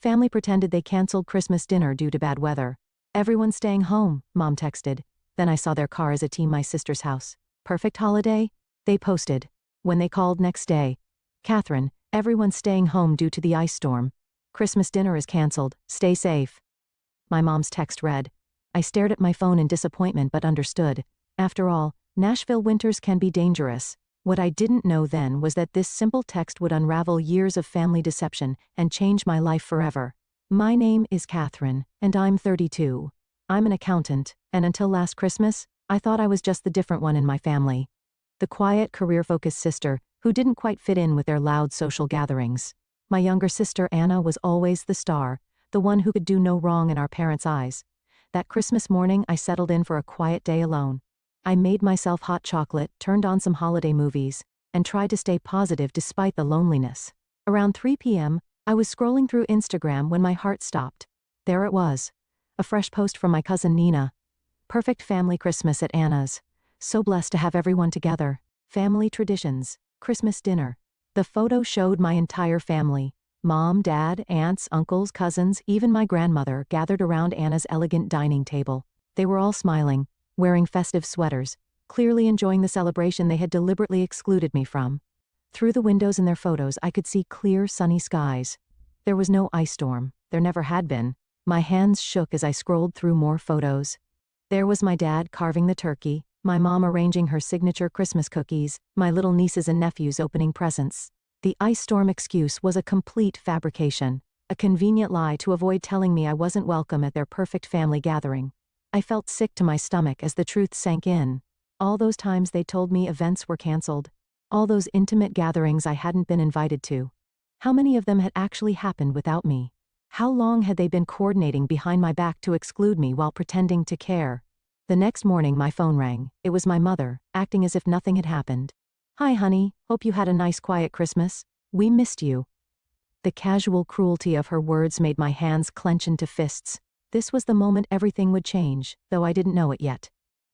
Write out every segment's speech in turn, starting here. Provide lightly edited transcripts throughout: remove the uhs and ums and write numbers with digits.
Family pretended they canceled Christmas dinner due to bad weather. Everyone's staying home, Mom texted. Then I saw their car as a team my sister's house. Perfect holiday? They posted. When they called next day, Catherine, everyone's staying home due to the ice storm. Christmas dinner is canceled. Stay safe. My mom's text read. I stared at my phone in disappointment but understood. After all, Nashville winters can be dangerous. What I didn't know then was that this simple text would unravel years of family deception and change my life forever. My name is Catherine, and I'm 32. I'm an accountant, and until last Christmas, I thought I was just the different one in my family. The quiet, career-focused sister who didn't quite fit in with their loud social gatherings. My younger sister Anna was always the star, the one who could do no wrong in our parents' eyes. That Christmas morning I settled in for a quiet day alone. I made myself hot chocolate, turned on some holiday movies, and tried to stay positive despite the loneliness. Around 3 p.m., I was scrolling through Instagram when my heart stopped. There it was. A fresh post from my cousin Nina. Perfect family Christmas at Anna's. So blessed to have everyone together. Family traditions. Christmas dinner. The photo showed my entire family. Mom, dad, aunts, uncles, cousins, even my grandmother gathered around Anna's elegant dining table. They were all smiling, wearing festive sweaters, clearly enjoying the celebration they had deliberately excluded me from. Through the windows in their photos I could see clear, sunny skies. There was no ice storm. There never had been. My hands shook as I scrolled through more photos. There was my dad carving the turkey, my mom arranging her signature Christmas cookies, my little nieces and nephews opening presents. The ice storm excuse was a complete fabrication, a convenient lie to avoid telling me I wasn't welcome at their perfect family gathering. I felt sick to my stomach as the truth sank in. All those times they told me events were canceled. All those intimate gatherings I hadn't been invited to. How many of them had actually happened without me? How long had they been coordinating behind my back to exclude me while pretending to care? The next morning my phone rang. It was my mother, acting as if nothing had happened. Hi honey, hope you had a nice quiet Christmas. We missed you. The casual cruelty of her words made my hands clench into fists. This was the moment everything would change, though I didn't know it yet.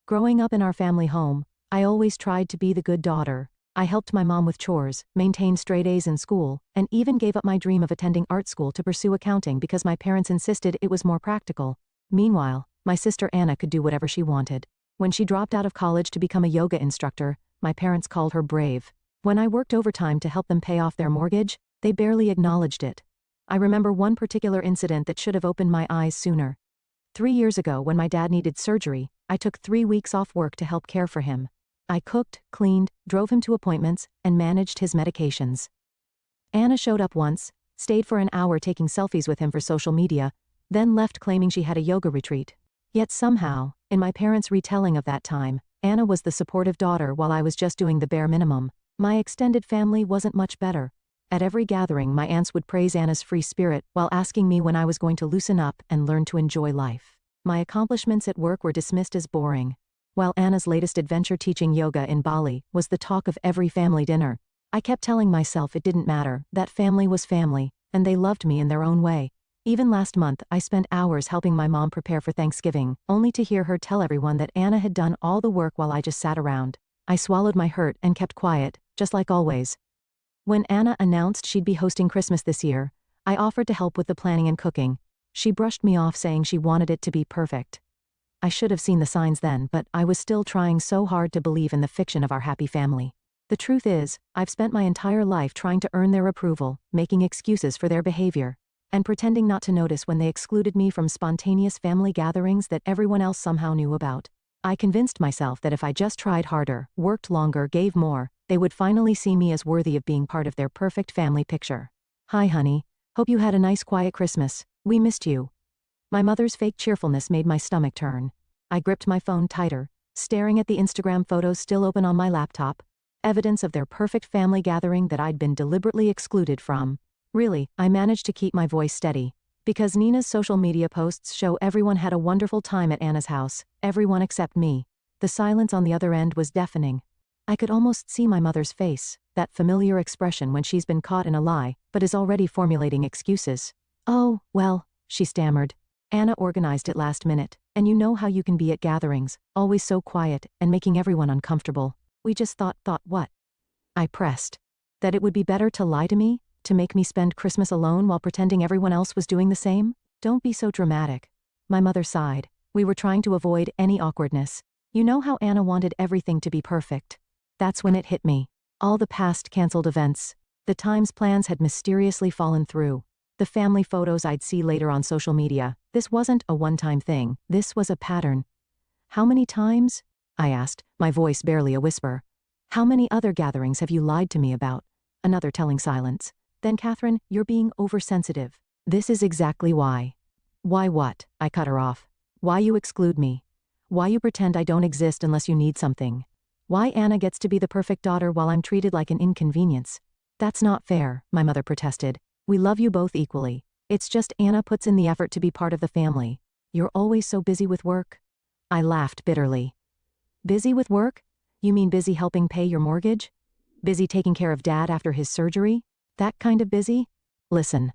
Growing up in our family home, I always tried to be the good daughter. I helped my mom with chores, maintained straight A's in school, and even gave up my dream of attending art school to pursue accounting because my parents insisted it was more practical. Meanwhile, my sister Anna could do whatever she wanted. When she dropped out of college to become a yoga instructor, my parents called her brave. When I worked overtime to help them pay off their mortgage, they barely acknowledged it. I remember one particular incident that should have opened my eyes sooner. 3 years ago, when my dad needed surgery, I took 3 weeks off work to help care for him. I cooked, cleaned, drove him to appointments, and managed his medications. Anna showed up once, stayed for an hour taking selfies with him for social media, then left claiming she had a yoga retreat. Yet somehow, in my parents' retelling of that time, Anna was the supportive daughter while I was just doing the bare minimum. My extended family wasn't much better. At every gathering, my aunts would praise Anna's free spirit while asking me when I was going to loosen up and learn to enjoy life. My accomplishments at work were dismissed as boring, while Anna's latest adventure teaching yoga in Bali was the talk of every family dinner. I kept telling myself it didn't matter, that family was family, and they loved me in their own way. Even last month, I spent hours helping my mom prepare for Thanksgiving, only to hear her tell everyone that Anna had done all the work while I just sat around. I swallowed my hurt and kept quiet, just like always. When Anna announced she'd be hosting Christmas this year, I offered to help with the planning and cooking. She brushed me off saying she wanted it to be perfect. I should have seen the signs then, but I was still trying so hard to believe in the fiction of our happy family. The truth is, I've spent my entire life trying to earn their approval, making excuses for their behavior, and pretending not to notice when they excluded me from spontaneous family gatherings that everyone else somehow knew about. I convinced myself that if I just tried harder, worked longer, gave more, they would finally see me as worthy of being part of their perfect family picture. Hi honey, hope you had a nice quiet Christmas. We missed you. My mother's fake cheerfulness made my stomach turn. I gripped my phone tighter, staring at the Instagram photos still open on my laptop, evidence of their perfect family gathering that I'd been deliberately excluded from. Really, I managed to keep my voice steady, because Nina's social media posts show everyone had a wonderful time at Anna's house, everyone except me. The silence on the other end was deafening. I could almost see my mother's face, that familiar expression when she's been caught in a lie, but is already formulating excuses. Oh, well, she stammered. Anna organized it last minute, and you know how you can be at gatherings, always so quiet, and making everyone uncomfortable. We just thought what? I pressed. That it would be better to lie to me? to make me spend Christmas alone while pretending everyone else was doing the same? Don't be so dramatic. My mother sighed. We were trying to avoid any awkwardness. You know how Anna wanted everything to be perfect. That's when it hit me. All the past canceled events. The times plans had mysteriously fallen through. The family photos I'd see later on social media. This wasn't a one-time thing. This was a pattern. How many times? I asked, my voice barely a whisper. How many other gatherings have you lied to me about? Another telling silence. Then Catherine, you're being oversensitive. This is exactly why. Why what? I cut her off. Why you exclude me? Why you pretend I don't exist unless you need something? Why Anna gets to be the perfect daughter while I'm treated like an inconvenience? That's not fair, my mother protested. We love you both equally. It's just Anna puts in the effort to be part of the family. You're always so busy with work. I laughed bitterly. Busy with work? You mean busy helping pay your mortgage? Busy taking care of Dad after his surgery? That kind of busy? Listen.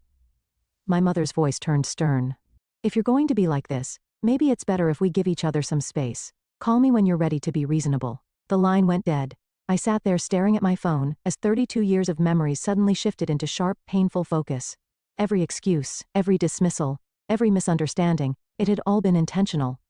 My mother's voice turned stern. If you're going to be like this, maybe it's better if we give each other some space. Call me when you're ready to be reasonable. The line went dead. I sat there staring at my phone as 32 years of memories suddenly shifted into sharp, painful focus. Every excuse, every dismissal, every misunderstanding, it had all been intentional.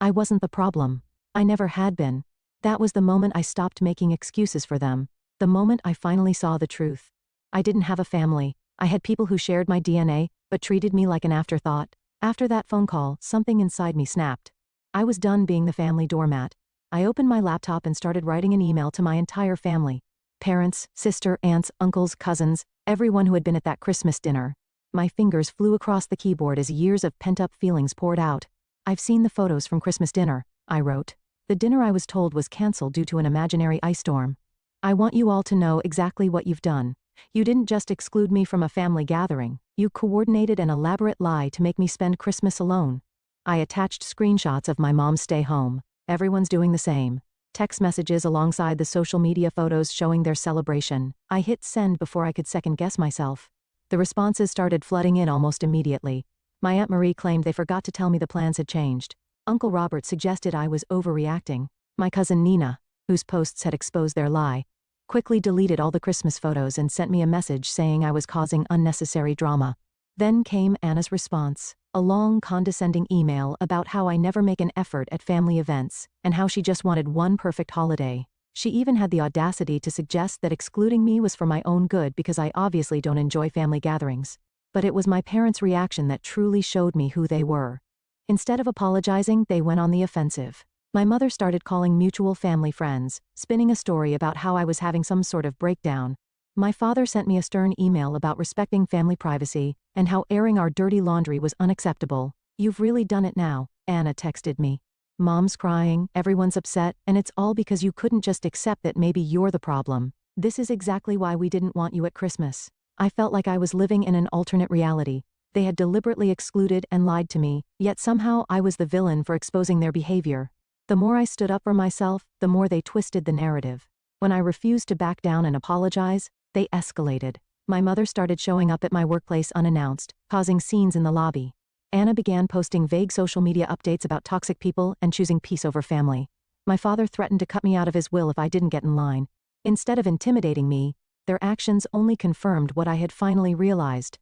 I wasn't the problem. I never had been. That was the moment I stopped making excuses for them. The moment I finally saw the truth. I didn't have a family. I had people who shared my DNA, but treated me like an afterthought. After that phone call, something inside me snapped. I was done being the family doormat. I opened my laptop and started writing an email to my entire family. Parents, sister, aunts, uncles, cousins, everyone who had been at that Christmas dinner. My fingers flew across the keyboard as years of pent-up feelings poured out. I've seen the photos from Christmas dinner, I wrote. The dinner I was told was canceled due to an imaginary ice storm. I want you all to know exactly what you've done. You didn't just exclude me from a family gathering. You coordinated an elaborate lie to make me spend Christmas alone. I attached screenshots of my mom's stay home. Everyone's doing the same. Text messages alongside the social media photos showing their celebration. I hit send before I could second-guess myself. The responses started flooding in almost immediately. My Aunt Marie claimed they forgot to tell me the plans had changed. Uncle Robert suggested I was overreacting. My cousin Nina, whose posts had exposed their lie, quickly deleted all the Christmas photos and sent me a message saying I was causing unnecessary drama. Then came Anna's response. A long, condescending email about how I never make an effort at family events, and how she just wanted one perfect holiday. She even had the audacity to suggest that excluding me was for my own good because I obviously don't enjoy family gatherings. But it was my parents' reaction that truly showed me who they were. Instead of apologizing, they went on the offensive. My mother started calling mutual family friends, spinning a story about how I was having some sort of breakdown. My father sent me a stern email about respecting family privacy, and how airing our dirty laundry was unacceptable. You've really done it now, Anna texted me. Mom's crying, everyone's upset, and it's all because you couldn't just accept that maybe you're the problem. This is exactly why we didn't want you at Christmas. I felt like I was living in an alternate reality. They had deliberately excluded and lied to me, yet somehow I was the villain for exposing their behavior. The more I stood up for myself, the more they twisted the narrative. When I refused to back down and apologize, they escalated. My mother started showing up at my workplace unannounced, causing scenes in the lobby. Anna began posting vague social media updates about toxic people and choosing peace over family. My father threatened to cut me out of his will if I didn't get in line. Instead of intimidating me, their actions only confirmed what I had finally realized.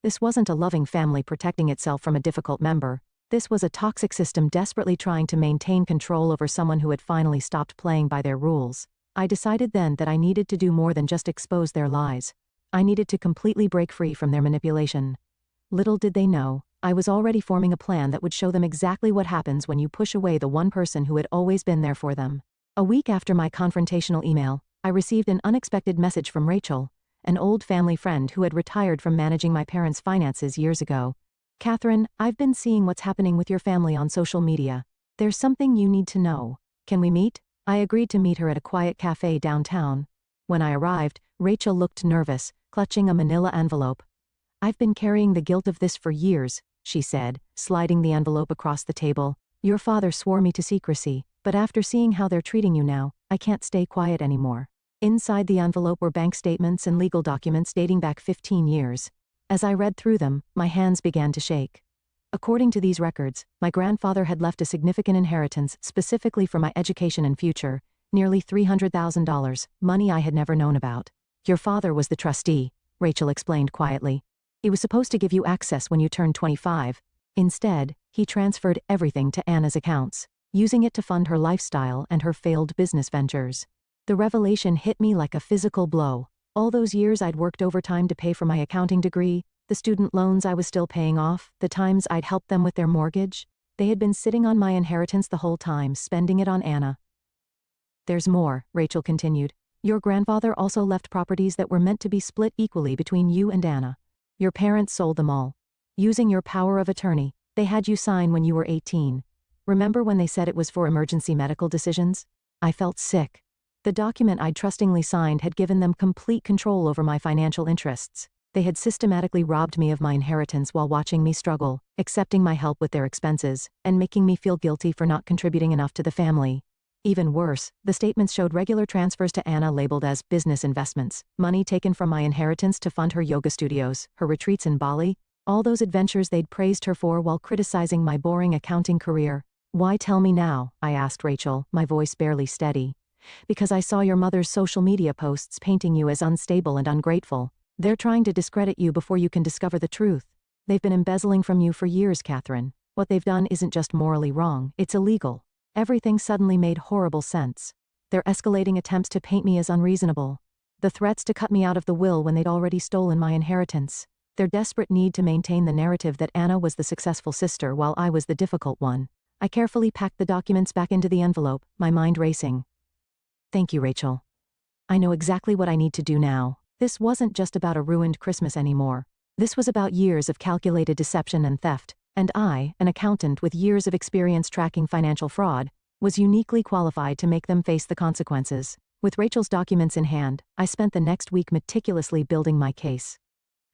This wasn't a loving family protecting itself from a difficult member. This was a toxic system desperately trying to maintain control over someone who had finally stopped playing by their rules. I decided then that I needed to do more than just expose their lies. I needed to completely break free from their manipulation. Little did they know, I was already forming a plan that would show them exactly what happens when you push away the one person who had always been there for them. A week after my confrontational email, I received an unexpected message from Rachel, an old family friend who had retired from managing my parents' finances years ago. Catherine, I've been seeing what's happening with your family on social media. There's something you need to know. Can we meet? I agreed to meet her at a quiet cafe downtown. When I arrived, Rachel looked nervous, clutching a manila envelope. I've been carrying the guilt of this for years, she said, sliding the envelope across the table. Your father swore me to secrecy, but after seeing how they're treating you now, I can't stay quiet anymore. Inside the envelope were bank statements and legal documents dating back 15 years. As I read through them, my hands began to shake. According to these records, my grandfather had left a significant inheritance specifically for my education and future, nearly $300,000, money I had never known about. Your father was the trustee, Rachel explained quietly. "He was supposed to give you access when you turned 25. Instead, he transferred everything to Anna's accounts, using it to fund her lifestyle and her failed business ventures." The revelation hit me like a physical blow. All those years I'd worked overtime to pay for my accounting degree, the student loans I was still paying off, the times I'd helped them with their mortgage, they had been sitting on my inheritance the whole time, spending it on Anna. "There's more," Rachel continued. "Your grandfather also left properties that were meant to be split equally between you and Anna. Your parents sold them all. Using your power of attorney, they had you sign when you were 18. Remember when they said it was for emergency medical decisions? I felt sick. The document I'd trustingly signed had given them complete control over my financial interests. They had systematically robbed me of my inheritance while watching me struggle, accepting my help with their expenses, and making me feel guilty for not contributing enough to the family. Even worse, the statements showed regular transfers to Anna labeled as business investments, money taken from my inheritance to fund her yoga studios, her retreats in Bali, all those adventures they'd praised her for while criticizing my boring accounting career. "Why tell me now?" I asked Rachel, my voice barely steady. "Because I saw your mother's social media posts painting you as unstable and ungrateful. They're trying to discredit you before you can discover the truth. They've been embezzling from you for years, Catherine. What they've done isn't just morally wrong, it's illegal." Everything suddenly made horrible sense. Their escalating attempts to paint me as unreasonable. The threats to cut me out of the will when they'd already stolen my inheritance. Their desperate need to maintain the narrative that Anna was the successful sister while I was the difficult one. I carefully packed the documents back into the envelope, my mind racing. "Thank you, Rachel. I know exactly what I need to do now. This wasn't just about a ruined Christmas anymore. This was about years of calculated deception and theft, and I, an accountant with years of experience tracking financial fraud, was uniquely qualified to make them face the consequences." With Rachel's documents in hand, I spent the next week meticulously building my case.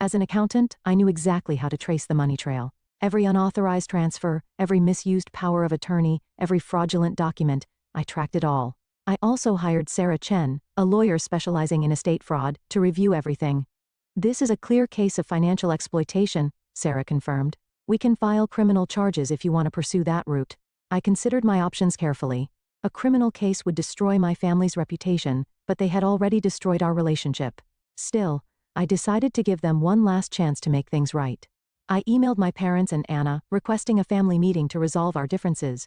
As an accountant, I knew exactly how to trace the money trail. Every unauthorized transfer, every misused power of attorney, every fraudulent document, I tracked it all. I also hired Sarah Chen, a lawyer specializing in estate fraud, to review everything. "This is a clear case of financial exploitation," Sarah confirmed. "We can file criminal charges if you want to pursue that route." I considered my options carefully. A criminal case would destroy my family's reputation, but they had already destroyed our relationship. Still, I decided to give them one last chance to make things right. I emailed my parents and Anna, requesting a family meeting to resolve our differences.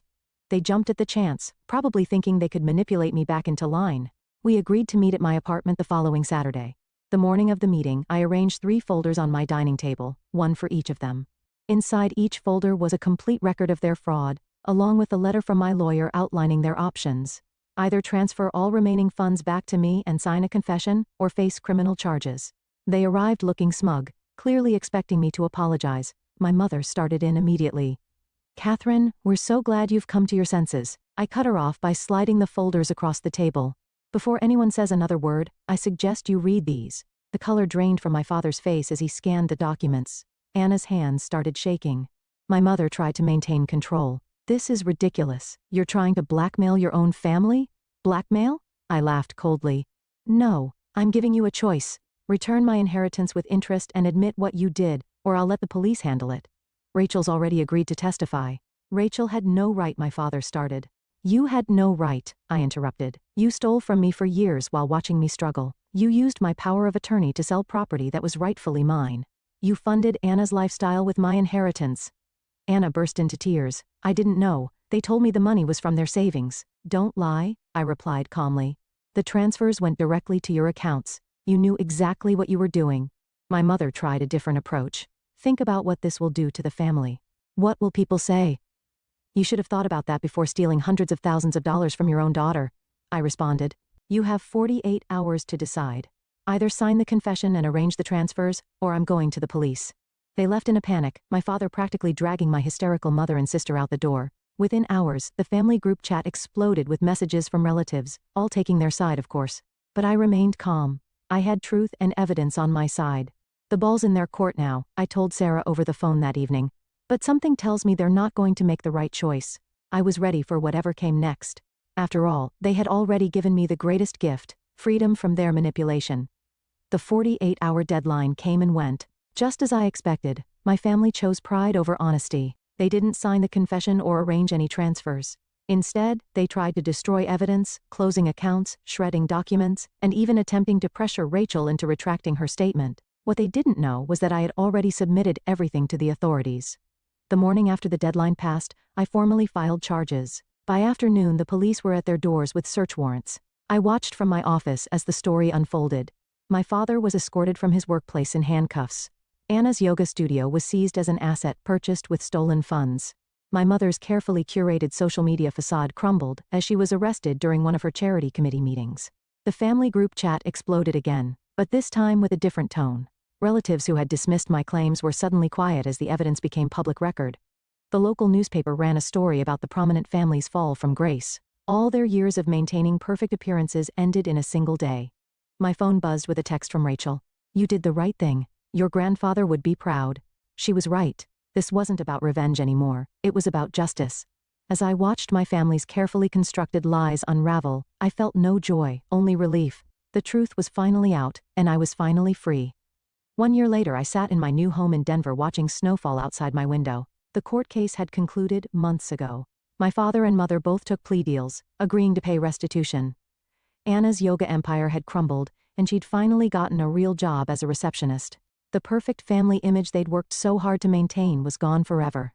They jumped at the chance, probably thinking they could manipulate me back into line. We agreed to meet at my apartment the following Saturday. The morning of the meeting, I arranged 3 folders on my dining table, one for each of them. Inside each folder was a complete record of their fraud, along with a letter from my lawyer outlining their options. Either transfer all remaining funds back to me and sign a confession, or face criminal charges. They arrived looking smug, clearly expecting me to apologize. My mother started in immediately. "Catherine, we're so glad you've come to your senses." I cut her off by sliding the folders across the table. "Before anyone says another word, I suggest you read these." The color drained from my father's face as he scanned the documents. Anna's hands started shaking. My mother tried to maintain control. "This is ridiculous. You're trying to blackmail your own family?" "Blackmail?" I laughed coldly. "No, I'm giving you a choice. Return my inheritance with interest and admit what you did, or I'll let the police handle it." "Rachel's already agreed to testify." "Rachel had no right," my father started. "You had no right," I interrupted. "You stole from me for years while watching me struggle. You used my power of attorney to sell property that was rightfully mine. You funded Anna's lifestyle with my inheritance." Anna burst into tears. "I didn't know. They told me the money was from their savings." "Don't lie," I replied calmly. "The transfers went directly to your accounts. You knew exactly what you were doing." My mother tried a different approach. "Think about what this will do to the family. What will people say?" "You should have thought about that before stealing hundreds of thousands of dollars from your own daughter," I responded. "You have 48 hours to decide. Either sign the confession and arrange the transfers, or I'm going to the police." They left in a panic, my father practically dragging my hysterical mother and sister out the door. Within hours, the family group chat exploded with messages from relatives, all taking their side, of course. But I remained calm. I had truth and evidence on my side. "The ball's in their court now," I told Sarah over the phone that evening. "But something tells me they're not going to make the right choice." I was ready for whatever came next. After all, they had already given me the greatest gift, freedom from their manipulation. The 48-hour deadline came and went. Just as I expected, my family chose pride over honesty. They didn't sign the confession or arrange any transfers. Instead, they tried to destroy evidence, closing accounts, shredding documents, and even attempting to pressure Rachel into retracting her statement. What they didn't know was that I had already submitted everything to the authorities. The morning after the deadline passed, I formally filed charges. By afternoon, the police were at their doors with search warrants. I watched from my office as the story unfolded. My father was escorted from his workplace in handcuffs. Anna's yoga studio was seized as an asset purchased with stolen funds. My mother's carefully curated social media facade crumbled as she was arrested during one of her charity committee meetings. The family group chat exploded again, but this time with a different tone. Relatives who had dismissed my claims were suddenly quiet as the evidence became public record. The local newspaper ran a story about the prominent family's fall from grace. All their years of maintaining perfect appearances ended in a single day. My phone buzzed with a text from Rachel. "You did the right thing. Your grandfather would be proud." She was right. This wasn't about revenge anymore, it was about justice. As I watched my family's carefully constructed lies unravel, I felt no joy, only relief. The truth was finally out, and I was finally free. 1 year later, I sat in my new home in Denver watching snowfall outside my window. The court case had concluded months ago. My father and mother both took plea deals, agreeing to pay restitution. Anna's yoga empire had crumbled, and she'd finally gotten a real job as a receptionist. The perfect family image they'd worked so hard to maintain was gone forever.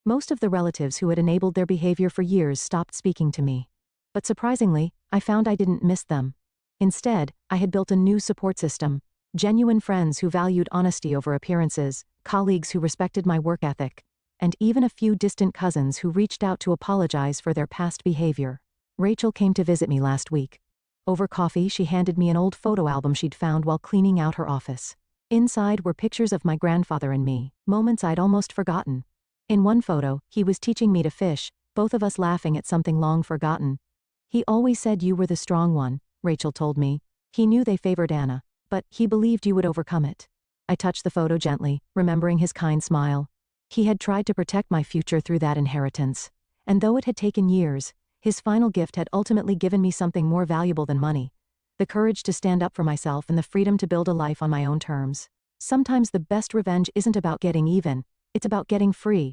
Most of the relatives who had enabled their behavior for years stopped speaking to me. But surprisingly, I found I didn't miss them. Instead, I had built a new support system. Genuine friends who valued honesty over appearances, colleagues who respected my work ethic, and even a few distant cousins who reached out to apologize for their past behavior. Rachel came to visit me last week. Over coffee, she handed me an old photo album she'd found while cleaning out her office. Inside were pictures of my grandfather and me, moments I'd almost forgotten. In one photo, he was teaching me to fish, both of us laughing at something long forgotten. "He always said you were the strong one," Rachel told me. "He knew they favored Anna, but he believed you would overcome it." I touched the photo gently, remembering his kind smile. He had tried to protect my future through that inheritance. And though it had taken years, his final gift had ultimately given me something more valuable than money. The courage to stand up for myself and the freedom to build a life on my own terms. Sometimes the best revenge isn't about getting even, it's about getting free.